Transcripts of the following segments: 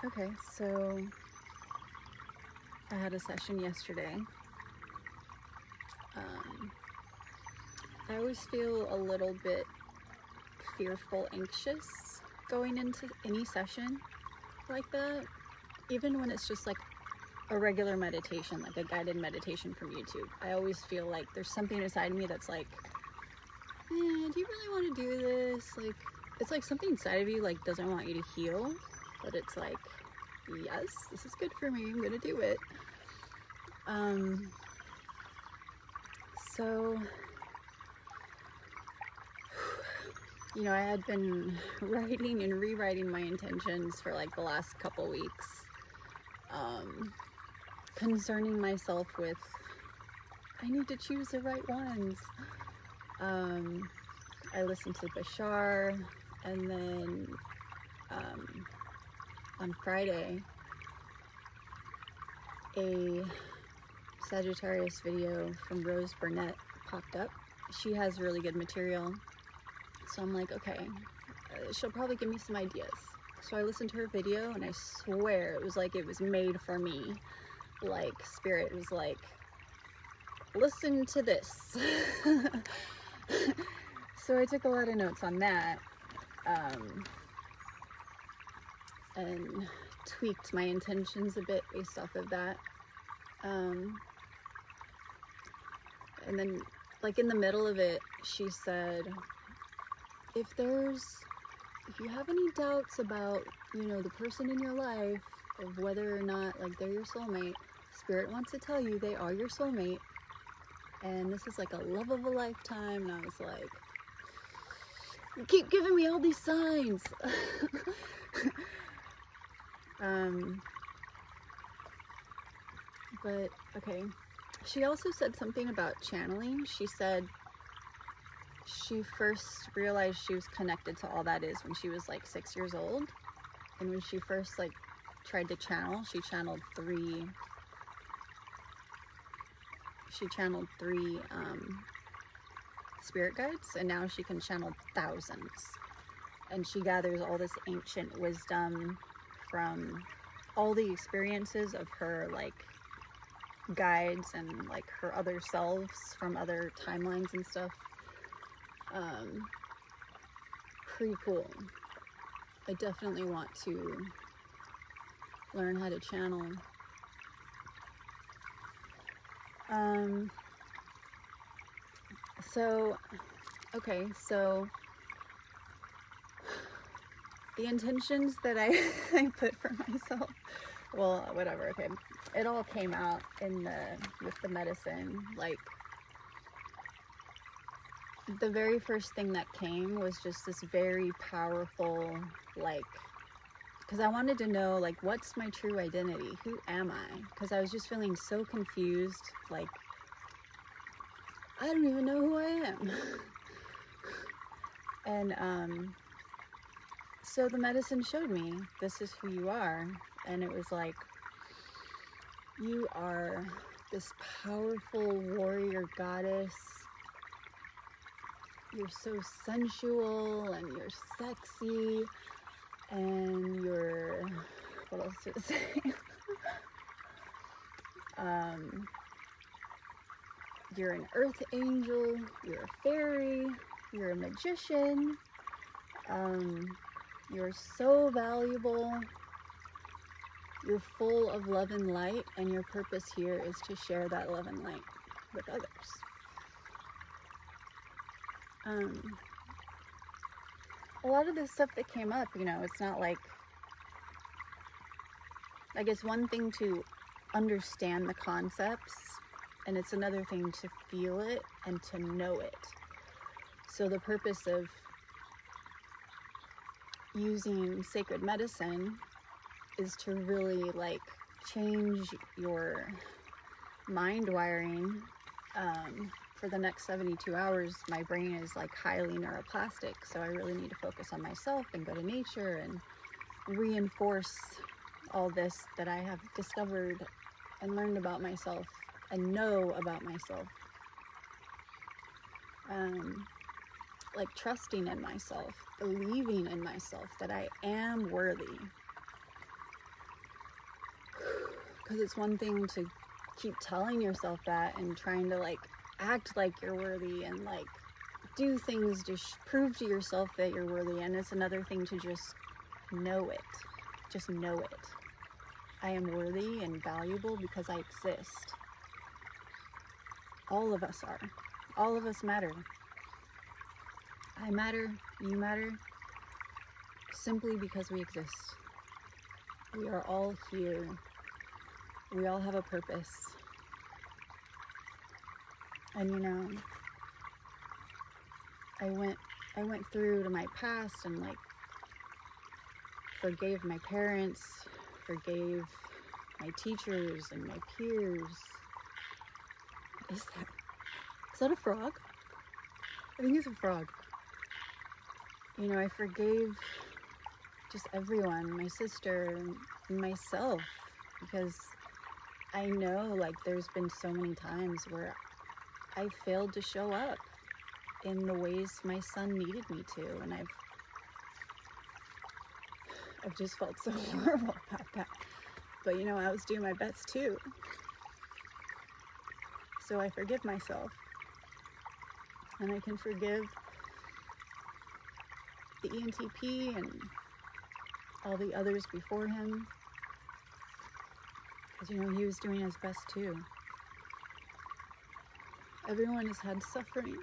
Okay, so I had a session yesterday. I always feel a little bit fearful, anxious going into any session like that, even when it's just like a regular meditation, like a guided meditation from YouTube. I always feel like there's something inside me that's like, do you really want to do this? Like, it's like something inside of you like doesn't want you to heal, but it's like, yes, this is good for me, I'm gonna do it. So I had been writing and rewriting my intentions for like the last couple weeks, concerning myself with, I need to choose the right ones. I listened to Bashar, and then on Friday, a Sagittarius video from Rose Burnett popped up. She has really good material, so I'm like, okay, she'll probably give me some ideas. So I listened to her video, and I swear it was like it was made for me. Like Spirit was like, listen to this. So I took a lot of notes on that, and tweaked my intentions a bit based off of that. And then, like, in the middle of it, she said, if you have any doubts about, the person in your life, of whether or not, like, they're your soulmate, Spirit wants to tell you they are your soulmate, and this is like a love of a lifetime. And I was like, you keep giving me all these signs. But okay, she also said something about channeling. She said she first realized she was connected to all that is when she was like 6 years old, and when she first like tried to channel, she channeled three spirit guides, and now she can channel thousands, and she gathers all this ancient wisdom from all the experiences of her like guides and like her other selves from other timelines and stuff. Pretty cool. I definitely want to learn how to channel. So the intentions that I put for myself, well, whatever, okay, it all came out with the medicine. Like, the very first thing that came was just this very powerful, like, because I wanted to know, like, what's my true identity? Who am I? Because I was just feeling so confused, like, I don't even know who I am. And so the medicine showed me, this is who you are. And it was like, you are this powerful warrior goddess. You're so sensual, and you're sexy, and you're, what else did it say? You're an earth angel, you're a fairy, you're a magician, you're so valuable, you're full of love and light, and your purpose here is to share that love and light with others. A lot of this stuff that came up, it's not like, I guess one thing to understand the concepts, and it's another thing to feel it and to know it. So the purpose of using sacred medicine is to really like change your mind wiring. For the next 72 hours, my brain is like highly neuroplastic, so I really need to focus on myself and go to nature and reinforce all this that I have discovered and learned about myself and know about myself. Like trusting in myself, believing in myself that I am worthy. Because it's one thing to keep telling yourself that and trying to like act like you're worthy and like do things to prove to yourself that you're worthy, and it's another thing to just know it. Just know it. I am worthy and valuable because I exist. All of us are. All of us matter. I matter, you matter, simply because we exist. We are all here. We all have a purpose. And you know, I went through to my past and like forgave my parents, forgave my teachers and my peers. Is that a frog? I think it's a frog. You know, I forgave just everyone, my sister and myself, because I know like there's been so many times where I failed to show up in the ways my son needed me to, and I've just felt so horrible about that. But you know, I was doing my best too. So I forgive myself, and I can forgive the ENTP and all the others before him, because you know, he was doing his best too. Everyone has had suffering.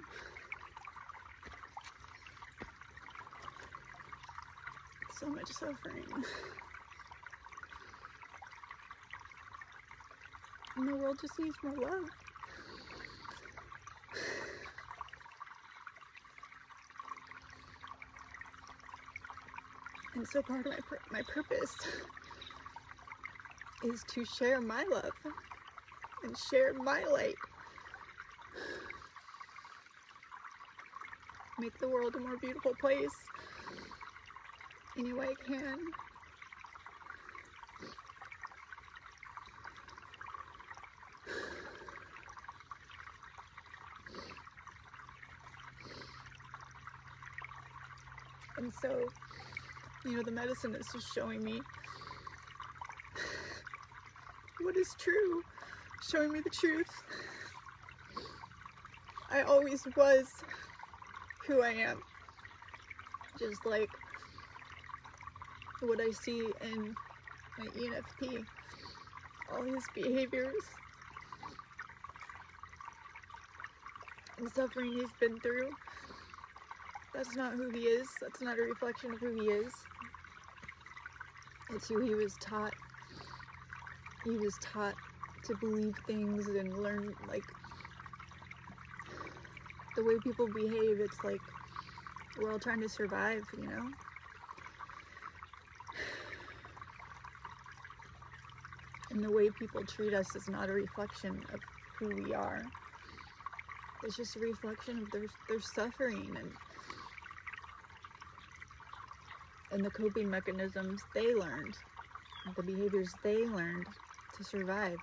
So much suffering. And the world just needs more love. And so part of my purpose is to share my love and share my light. Make the world a more beautiful place any way I can. And so, you know, the medicine is just showing me what is true, showing me the truth. I always was who I am. Just like what I see in my ENFP, all his behaviors and suffering he's been through. That's not who he is. That's not a reflection of who he is. It's who he was taught. He was taught to believe things and learn, like, the way people behave. It's like we're all trying to survive, you know? And the way people treat us is not a reflection of who we are. It's just a reflection of their suffering and the coping mechanisms they learned, the behaviors they learned to survive.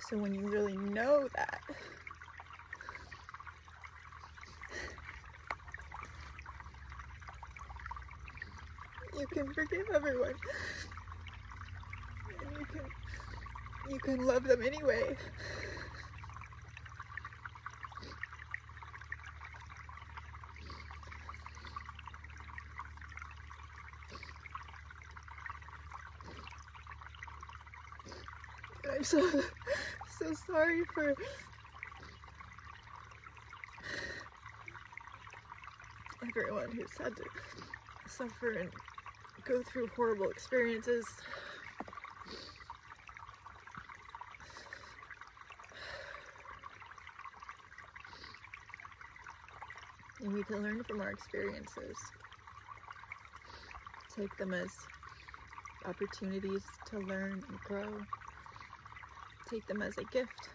So when you really know that, you can forgive everyone, and you can love them anyway. I'm so sorry for everyone who's had to suffer and go through horrible experiences. And we can learn from our experiences. Take them as opportunities to learn and grow. Take them as a gift.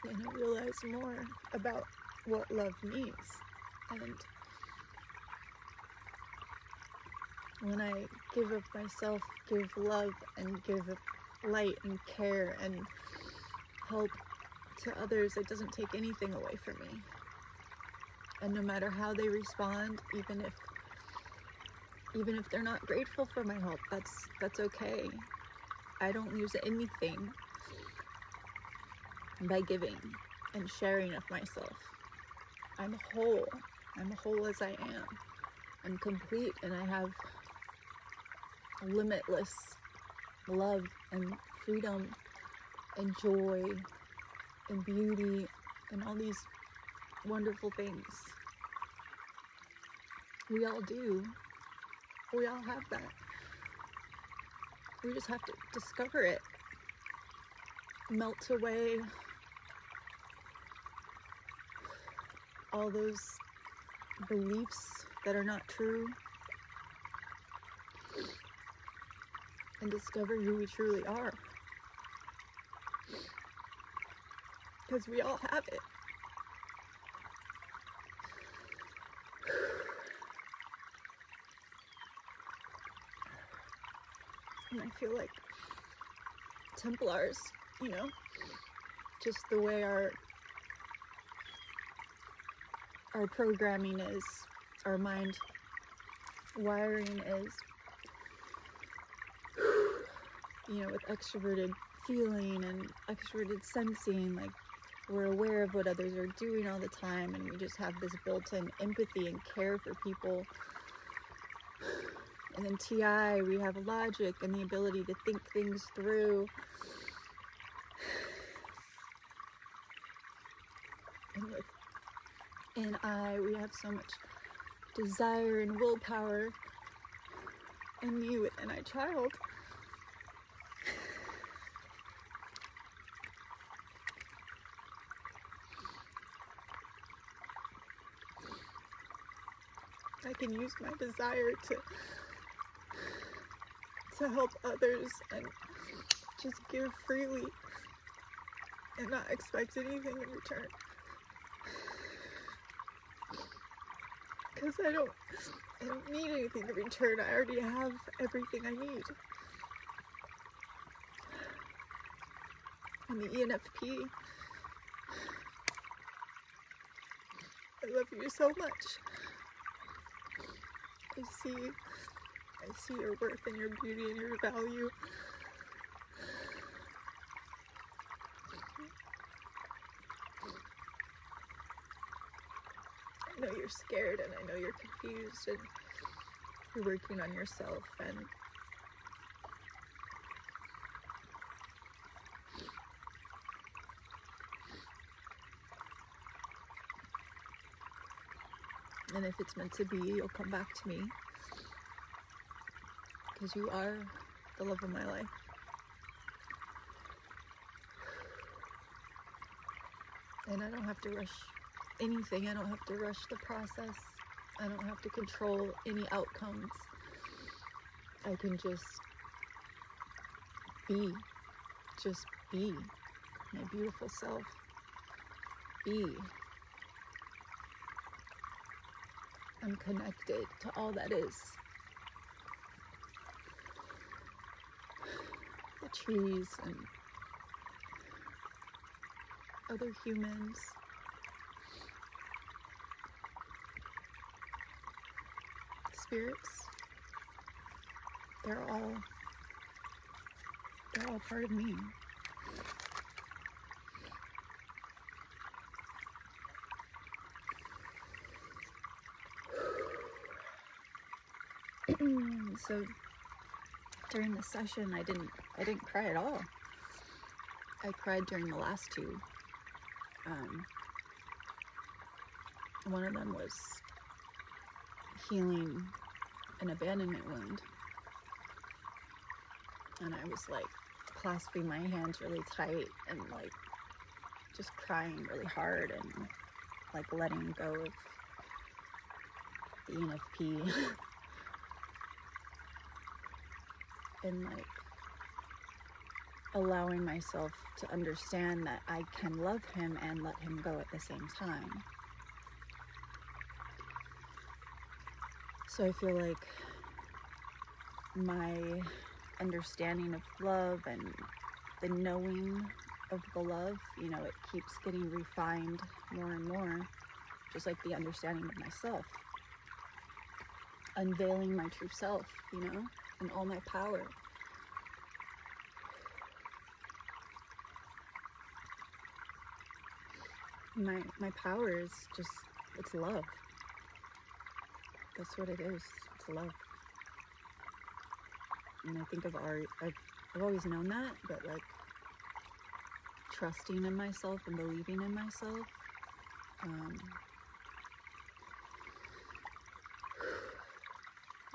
And I realize more about what love means. And when I give of myself, give love, and give light and care and help to others, it doesn't take anything away from me. And no matter how they respond, even if they're not grateful for my help, that's okay. I don't lose anything by giving and sharing of myself. I'm whole. I'm whole as I am. I'm complete, and I have limitless love and freedom and joy and beauty and all these wonderful things. We all do. We all have that. We just have to discover it. Melt away all those beliefs that are not true, and discover who we truly are. Because we all have it. And I feel like Templars, just the way our programming is, our mind wiring is, with extroverted feeling and extroverted sensing, like we're aware of what others are doing all the time, and we just have this built-in empathy and care for people. And then TI, we have logic and the ability to think things through. And with NI, we have so much desire and willpower. And me with NI child, I can use my desire to help others and just give freely and not expect anything in return. Because I don't need anything in return. I already have everything I need. And the ENFP, I love you so much. I see your worth and your beauty and your value. I know you're scared, and I know you're confused, and you're working on yourself, and if it's meant to be, you'll come back to me, because you are the love of my life. And I don't have to rush anything. I don't have to rush the process. I don't have to control any outcomes. I can just be my beautiful self. Be. I'm connected to all that is. The trees and other humans. Spirits. They're all part of me. So during the session, I didn't cry at all. I cried during the last two. One of them was healing an abandonment wound, and I was like clasping my hands really tight and like just crying really hard and like letting go of the ENFP. And like allowing myself to understand that I can love him and let him go at the same time. So I feel like my understanding of love and the knowing of the love, you know, it keeps getting refined more and more, just like the understanding of myself. Unveiling my true self, you know, and all my power. My power is just, it's love. That's what it is. It's love. And I think of art, I've always known that, but like trusting in myself and believing in myself.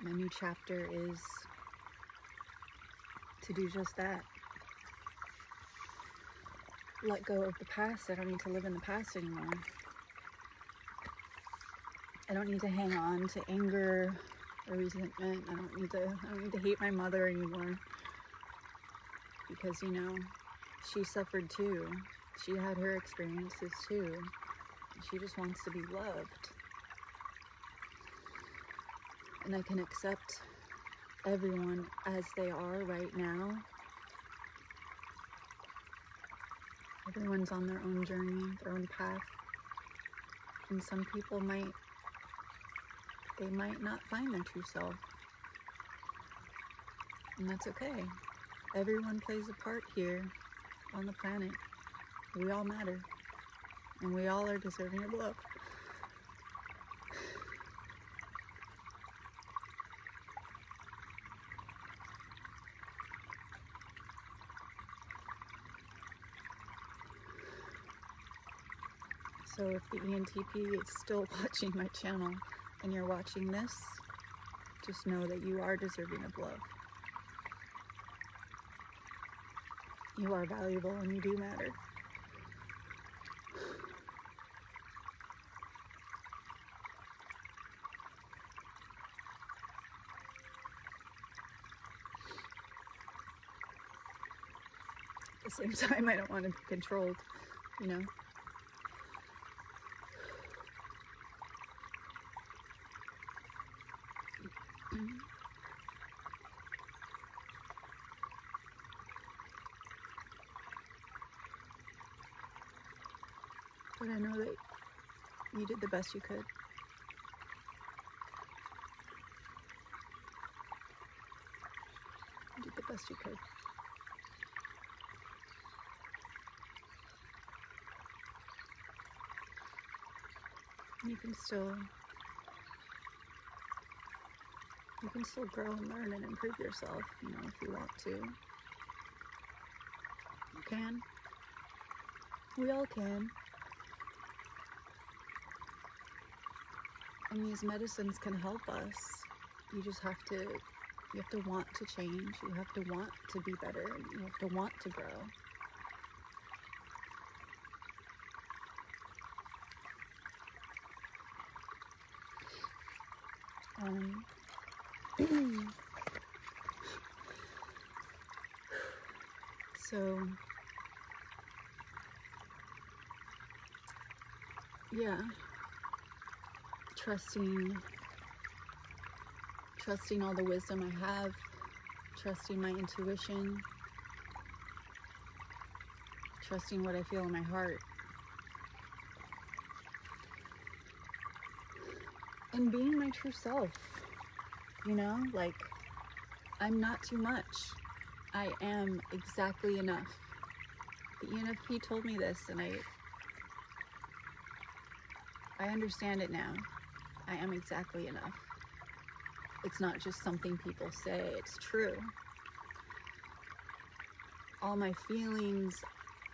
My new chapter is to do just that. Let go of the past. I don't need to live in the past anymore. I don't need to hang on to anger or resentment. I don't need to hate my mother anymore. Because, you know, she suffered too. She had her experiences too. She just wants to be loved. And I can accept everyone as they are right now. Everyone's on their own journey, their own path. And some people might not find their true self. And that's okay. Everyone plays a part here on the planet. We all matter. And we all are deserving of love. So if the ENTP is still watching my channel and you're watching this, just know that you are deserving of love. You are valuable and you do matter. At the same time, I don't want to be controlled, you know? But I know that you did the best you could. You did the best you could. You can still grow and learn and improve yourself, you know, if you want to. You can. We all can. And these medicines can help us. You just have to want to change. You have to want to be better. You have to want to grow. So, yeah, trusting all the wisdom I have, trusting my intuition, trusting what I feel in my heart, and being my true self, you know, like, I'm not too much. I am exactly enough. The ENFP told me this, and I understand it now. I am exactly enough. It's not just something people say, it's true. All my feelings,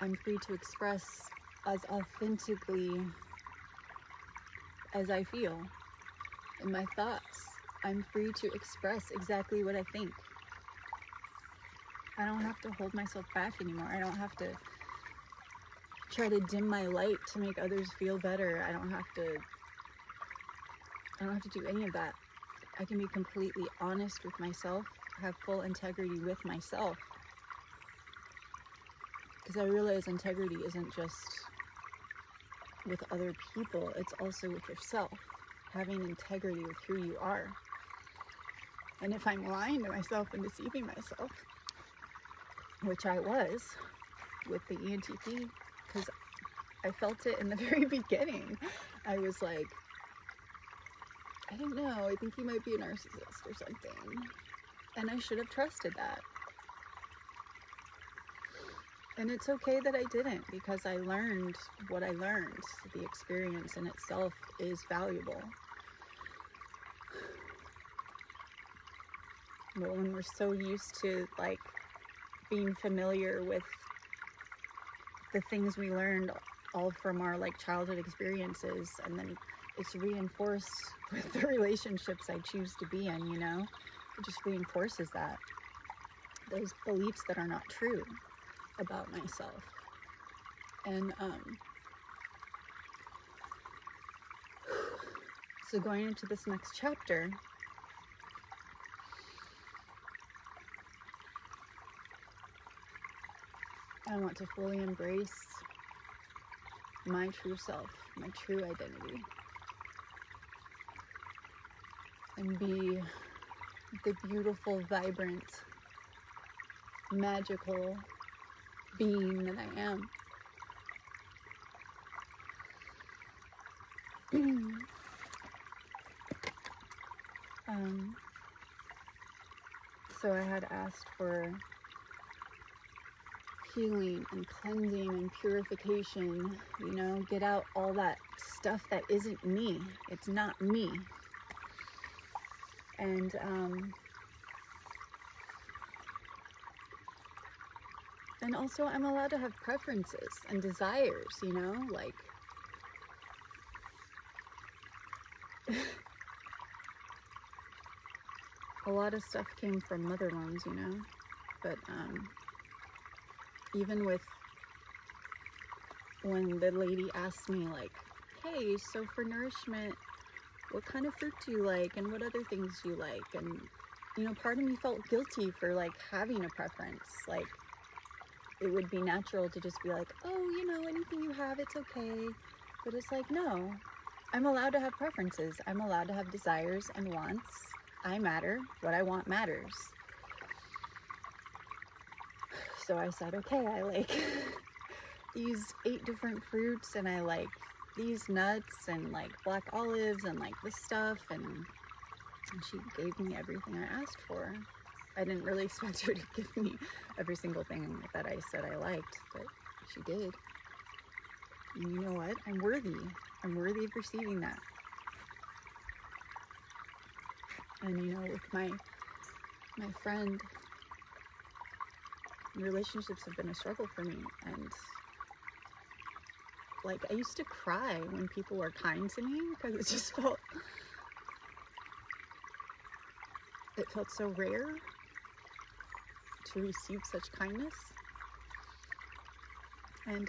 I'm free to express as authentically as I feel. And my thoughts, I'm free to express exactly what I think. I don't have to hold myself back anymore. I don't have to try to dim my light to make others feel better. I don't have to do any of that. I can be completely honest with myself, have full integrity with myself. Because I realize integrity isn't just with other people, it's also with yourself. Having integrity with who you are. And if I'm lying to myself and deceiving myself, which I was with the ENTP, because I felt it in the very beginning. I was like, I don't know, I think you might be a narcissist or something. And I should have trusted that. And it's okay that I didn't, because I learned what I learned. The experience in itself is valuable. But when we're so used to like being familiar with the things we learned all from our like childhood experiences, and then it's reinforced with the relationships I choose to be in, you know, it just reinforces that, those beliefs that are not true about myself. And so going into this next chapter, I want to fully embrace my true self, my true identity, and be the beautiful, vibrant, magical being that I am. So I had asked for healing and cleansing and purification, you know, get out all that stuff that isn't me. It's not me. And also I'm allowed to have preferences and desires, you know, like a lot of stuff came from mother wounds, you know, but even with when the lady asked me like, hey, so for nourishment, what kind of fruit do you like, and what other things do you like? And you know, part of me felt guilty for like having a preference. Like it would be natural to just be like, oh, you know, anything you have, it's okay. But it's like, no, I'm allowed to have preferences. I'm allowed to have desires and wants. I matter. What I want matters. So I said, okay, I like these 8 different fruits, and I like these nuts and like black olives and like this stuff, and she gave me everything I asked for. I didn't really expect her to give me every single thing that I said I liked, but she did. And you know what? I'm worthy. I'm worthy of receiving that. And you know, with my friend, relationships have been a struggle for me, and like I used to cry when people were kind to me, because it just felt so rare to receive such kindness. And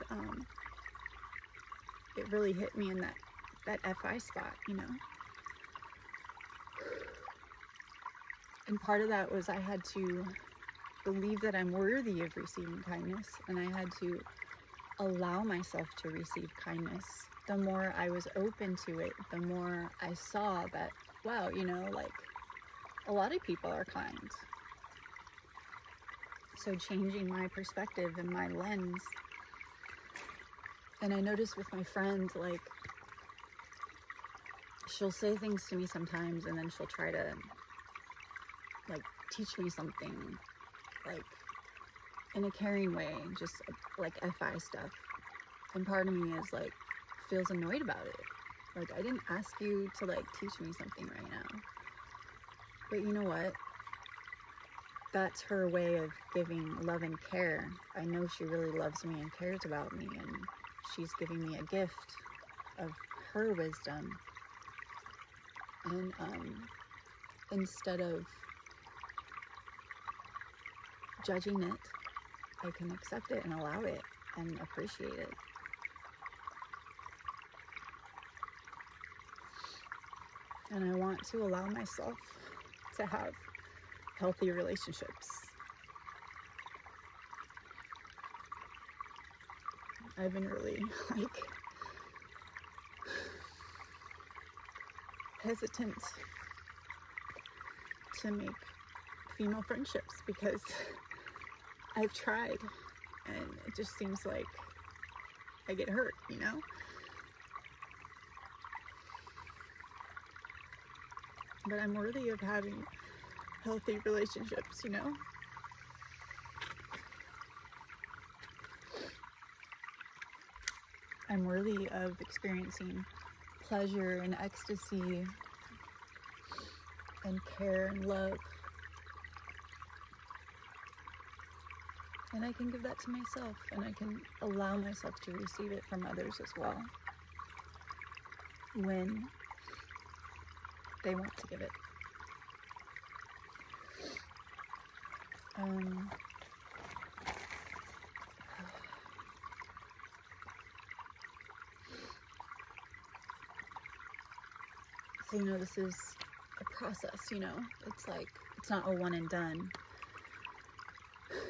it really hit me in that FI spot, you know. And part of that was I had to believe that I'm worthy of receiving kindness, and I had to allow myself to receive kindness. The more I was open to it, the more I saw that, wow, you know, like a lot of people are kind. So changing my perspective and my lens. And I noticed with my friend, like, she'll say things to me sometimes, and then she'll try to like teach me something, like in a caring way, just like FI stuff. And part of me is like, feels annoyed about it. Like, I didn't ask you to like teach me something right now. But you know what? That's her way of giving love and care. I know she really loves me and cares about me, and she's giving me a gift of her wisdom. And instead of judging it, I can accept it and allow it and appreciate it. And I want to allow myself to have healthy relationships. I've been really like hesitant to make female friendships because I've tried and it just seems like I get hurt, you know? But I'm worthy of having healthy relationships, you know? I'm worthy of experiencing pleasure and ecstasy and care and love. And I can give that to myself, and I can allow myself to receive it from others as well when they want to give it. So, you know, this is a process, you know, it's like, it's not a one and done.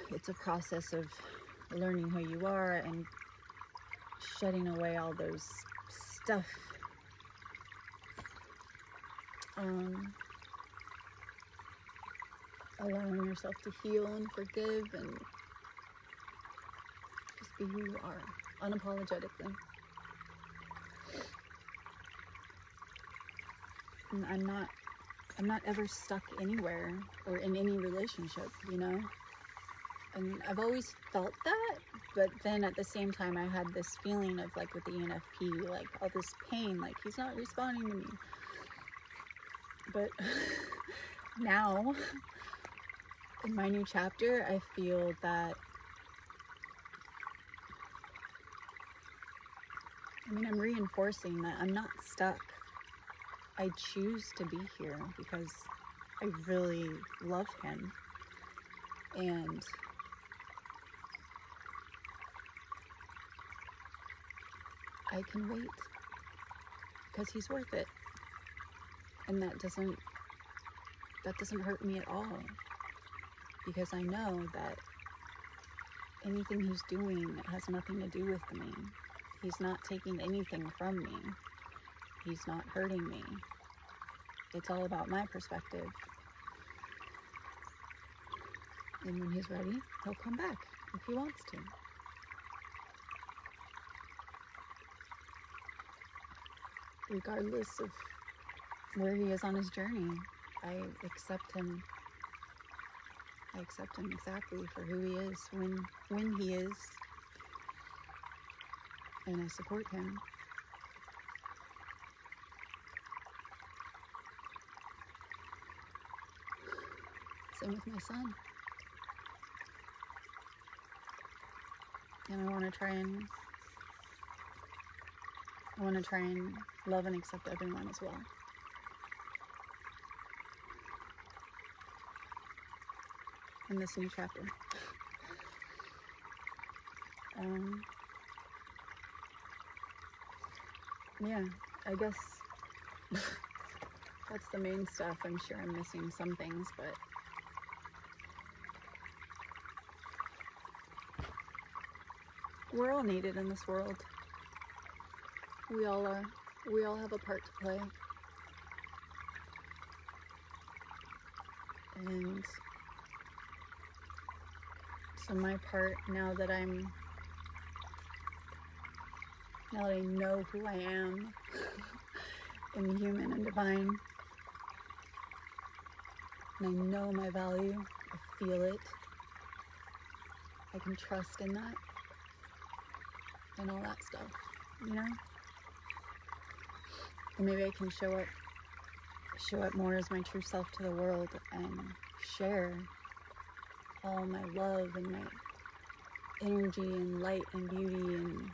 It's a process of learning who you are and shedding away all those stuff. Allowing yourself to heal and forgive and just be who you are, unapologetically. And I'm not ever stuck anywhere or in any relationship, you know? And I've always felt that, but then at the same time I had this feeling of, like, with the ENFP, like, all this pain, like, he's not responding to me. But now, in my new chapter, I feel that, I mean, I'm reinforcing that I'm not stuck. I choose to be here because I really love him. And I can wait because he's worth it. And that doesn't hurt me at all, because I know that anything he's doing has nothing to do with me. He's not taking anything from me. He's not hurting me. It's all about my perspective. And when he's ready, he'll come back if he wants to. Regardless of where he is on his journey, I accept him. I accept him exactly for who he is, when he is, and I support him. Same with my son. And I want to try and love and accept everyone as well. In this new chapter. Yeah, I guess that's the main stuff. I'm sure I'm missing some things, but we're all needed in this world. We all are. We all have a part to play. And so my part, now that I know who I am, I'm human and divine, and I know my value, I feel it, I can trust in that, and all that stuff, you know? And maybe I can show up more as my true self to the world and share all my love and my energy and light and beauty and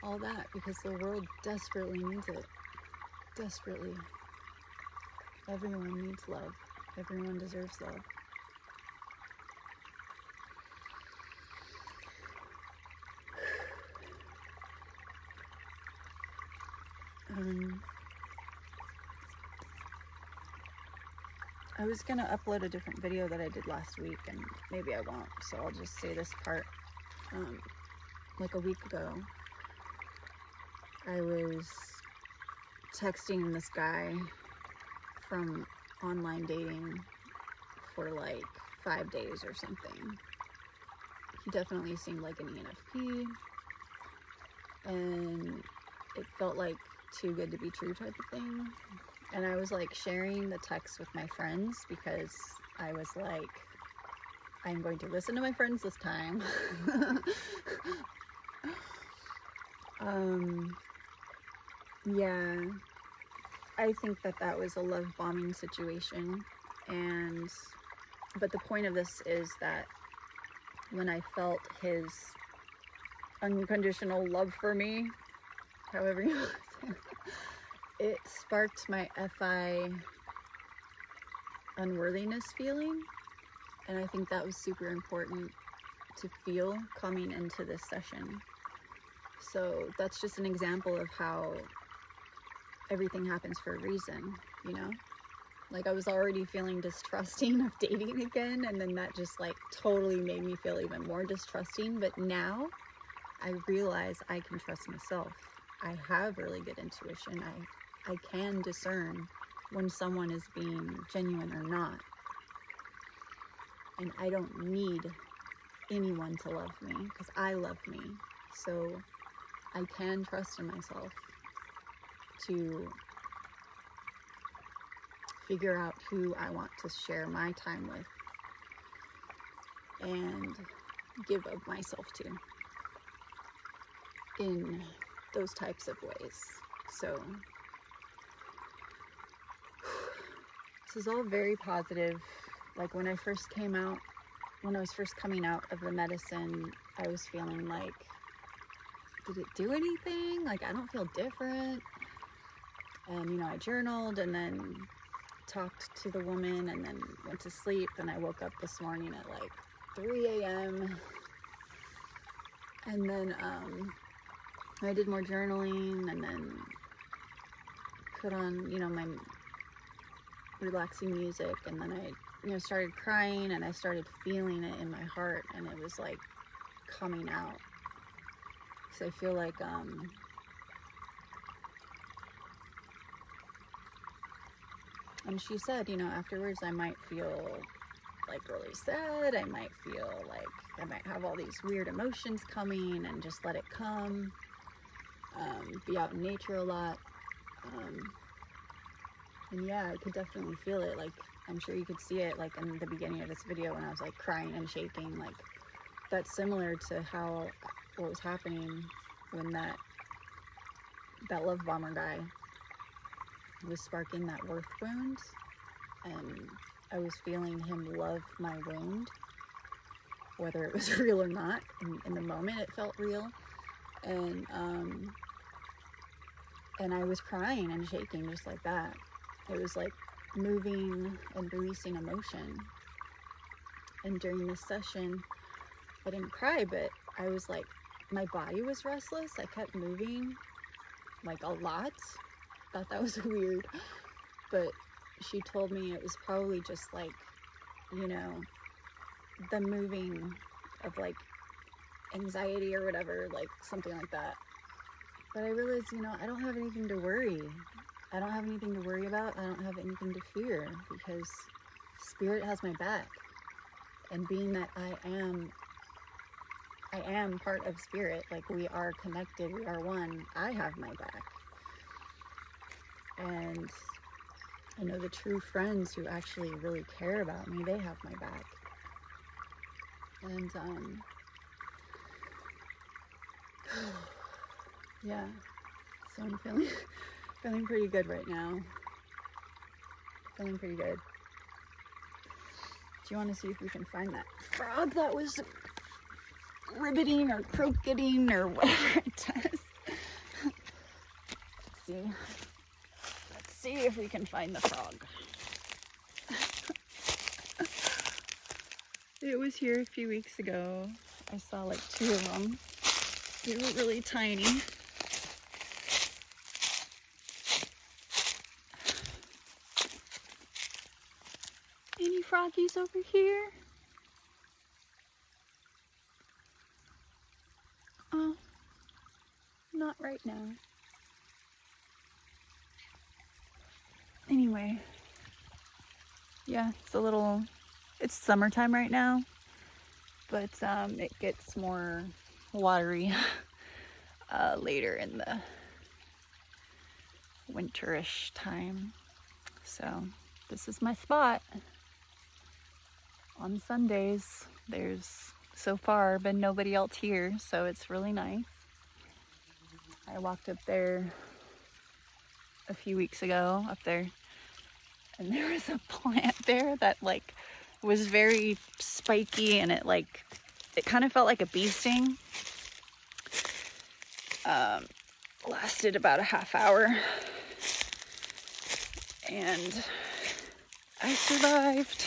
all that, because the world desperately needs it. Desperately. Everyone needs love. Everyone deserves love. I was gonna upload a different video that I did last week, and maybe I won't, so I'll just say this part. Like a week ago, I was texting this guy from online dating for like 5 days or something. He definitely seemed like an ENFP, and it felt like too good to be true type of thing. And I was like sharing the text with my friends because I was like, I'm going to listen to my friends this time. Yeah, I think that was a love bombing situation. But the point of this is that when I felt his unconditional love for me, however you want to say, it sparked my FI unworthiness feeling. And I think that was super important to feel coming into this session. So that's just an example of how everything happens for a reason, you know? Like, I was already feeling distrusting of dating again, and then that just like totally made me feel even more distrusting. But now I realize I can trust myself. I have really good intuition. I can discern when someone is being genuine or not. And I don't need anyone to love me because I love me. So I can trust in myself to figure out who I want to share my time with and give of myself to in those types of ways. So this is all very positive. Like when I was first coming out of the medicine, I was feeling like, did it do anything? Like, I don't feel different. And, you know, I journaled and then talked to the woman and then went to sleep. And I woke up this morning at like 3 a.m. And then I did more journaling and then put on, you know, my relaxing music. And then I, you know, started crying and I started feeling it in my heart. And it was like coming out. So I feel like and she said, you know, afterwards I might feel like really sad. I might feel like I might have all these weird emotions coming and just let it come. Be out in nature a lot. And yeah, I could definitely feel it. Like, I'm sure you could see it like in the beginning of this video when I was like crying and shaking. Like, that's similar to what was happening when that love bomber guy was sparking that worth wound, and I was feeling him love my wound, whether it was real or not. In the moment it felt real, and I was crying and shaking just like that. It was like moving and releasing emotion. And during this session I didn't cry, but I was like, my body was restless. I kept moving like a lot. Thought that was weird, but she told me it was probably just like, you know, the moving of like anxiety or whatever, like something like that. But I realized, you know, I don't have anything to worry. I don't have anything to worry about. I don't have anything to fear because Spirit has my back. And being that I am part of Spirit, like we are connected, we are one, I have my back. And I know the true friends who actually really care about me, they have my back. And yeah, so I'm feeling pretty good right now. Feeling pretty good. Do you want to see if we can find that frog that was ribbiting or croaking or whatever it does? Let's see. Let's see if we can find the frog. It was here a few weeks ago. I saw like 2 of them. They were really tiny. Any froggies over here? Oh, not right now. Anyway, yeah, it's summertime right now, but it gets more watery later in the winterish time. So this is my spot on Sundays. There's so far been nobody else here, so it's really nice. I walked up there a few weeks ago up there, and there was a plant there that like was very spiky, and it kind of felt like a bee sting. Lasted about a half hour, and I survived.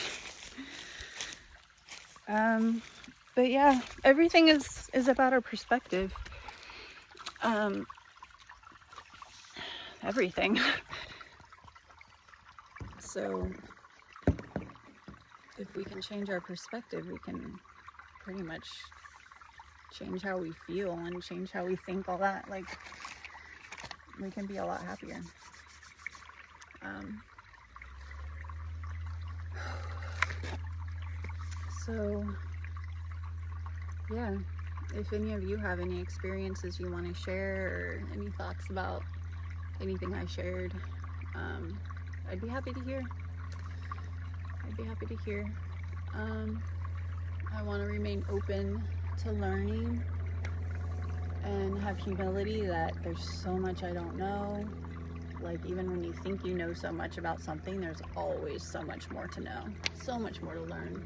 But yeah, everything is about our perspective. Everything. So if we can change our perspective, we can pretty much change how we feel and change how we think, all that. Like, we can be a lot happier. So yeah, if any of you have any experiences you want to share, or any thoughts about anything I shared, I'd be happy to hear. I want to remain open to learning and have humility that there's so much I don't know. Like, even when you think you know so much about something, there's always so much more to know, so much more to learn.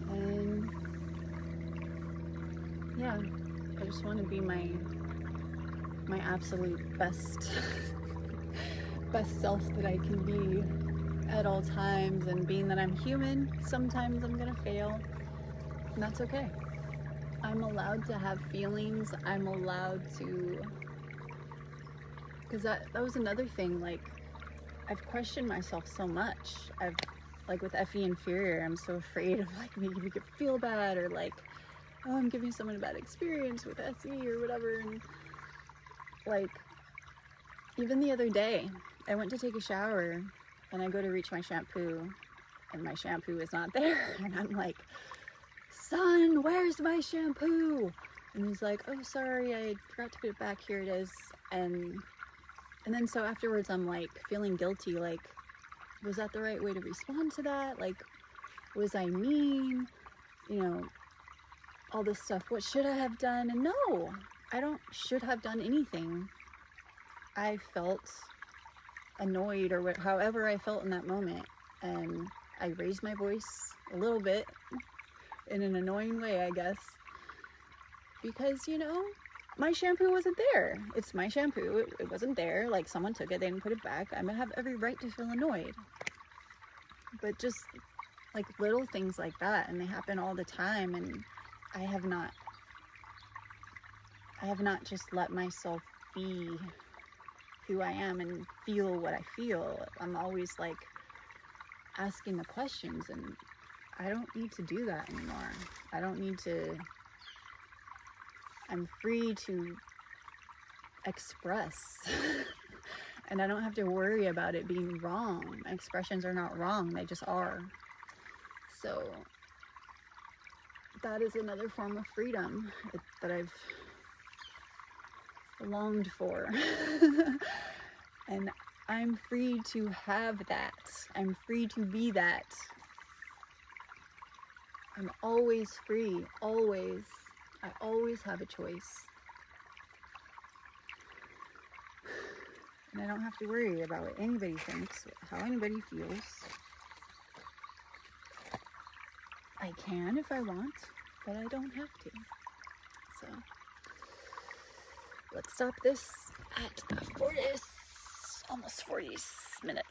And yeah, I just want to be my absolute best self that I can be at all times. And being that I'm human, sometimes I'm gonna fail, and that's okay. I'm allowed to have feelings. I'm allowed to, because that was another thing. Like, I've questioned myself so much. I've, like, with Effie inferior, I'm so afraid of like making me feel bad, or like, oh, I'm giving someone a bad experience with SE or whatever. And like, even the other day, I went to take a shower and I go to reach my shampoo, and my shampoo is not there. And I'm like, son, where's my shampoo? And he's like, oh, sorry, I forgot to put it back. Here it is. And then so afterwards, I'm like feeling guilty. Like, was that the right way to respond to that? Like, was I mean? You know, all this stuff. What should I have done? And no, I don't should have done anything. I felt annoyed, or however I felt in that moment, and I raised my voice a little bit in an annoying way, I guess, because, you know, my shampoo wasn't there. It's my shampoo. It wasn't there. Like, someone took it, they didn't put it back. I'm gonna have every right to feel annoyed. But just like little things like that, and they happen all the time, and I have not just let myself be who I am and feel what I feel. I'm always like asking the questions, and I don't need to do that anymore. I don't need to. I'm free to express and I don't have to worry about it being wrong. My expressions are not wrong, they just are. So that is another form of freedom that I've longed for. And I'm free to have that. I'm free to be that. I'm always free, always. I always have a choice. And I don't have to worry about what anybody thinks, how anybody feels. I can if I want, but I don't have to. So let's stop this at almost 40 minutes.